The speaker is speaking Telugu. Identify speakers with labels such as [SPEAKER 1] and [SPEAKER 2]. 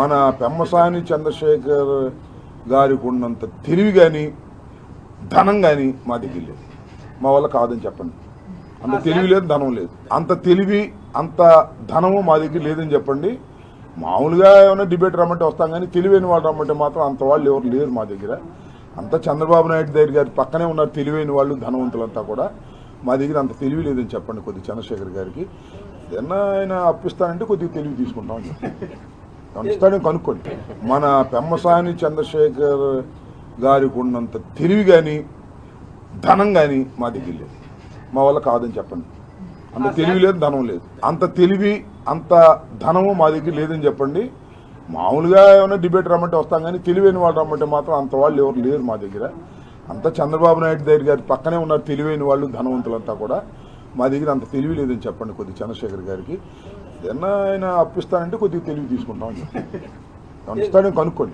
[SPEAKER 1] మన పెమ్మసాని చంద్రశేఖర్ గారికి ఉన్నంత తెలివి కానీ ధనం కానీ మా దగ్గర లేదు. మా వల్ల కాదని చెప్పండి. అంత తెలివి లేదు, ధనం లేదు. అంత తెలివి అంత ధనము మా దగ్గర లేదని చెప్పండి. మామూలుగా ఏమైనా డిబేట్ రమ్మంటే వస్తాం కానీ తెలివైన వాళ్ళు రమ్మంటే మాత్రం అంత వాళ్ళు ఎవరు లేరు మా దగ్గర. అంతా చంద్రబాబు నాయుడు దగ్గర గారి పక్కనే ఉన్నారు తెలివైన వాళ్ళు, ధనవంతులంతా కూడా. మా దగ్గర అంత తెలివి లేదని చెప్పండి కొద్దిగా చంద్రశేఖర్ గారికి. ఏదన్నా ఆయన అప్పిస్తానంటే కొద్దిగా తెలివి తీసుకుంటాం. ఇస్తాడని కనుక్కోండి. మన పెమ్మసాని చంద్రశేఖర్ గారికి ఉన్నంత తెలివి కానీ ధనం కానీ మా దగ్గర లేదు. మా వల్ల కాదని చెప్పండి. అంత తెలివి లేదు, ధనం లేదు. అంత తెలివి అంత ధనము మా దగ్గర లేదని చెప్పండి. మామూలుగా ఏమైనా డిబేట్ రమ్మంటే వస్తాం కానీ తెలివైన వాళ్ళు రమ్మంటే మాత్రం అంత వాళ్ళు ఎవరు లేరు మా దగ్గర. అంతా చంద్రబాబు నాయుడు దగ్గర గారి పక్కనే ఉన్నారు తెలివైన వాళ్ళు, ధనవంతులంతా కూడా. మా దగ్గర అంత తెలివి లేదని చెప్పండి కొద్దిగా చంద్రశేఖర్ గారికి. ఏదన్నా ఆయన అప్పిస్తానంటే కొద్దిగా తెలివి తీసుకుంటాం. ఇస్తాడని కనుక్కోండి.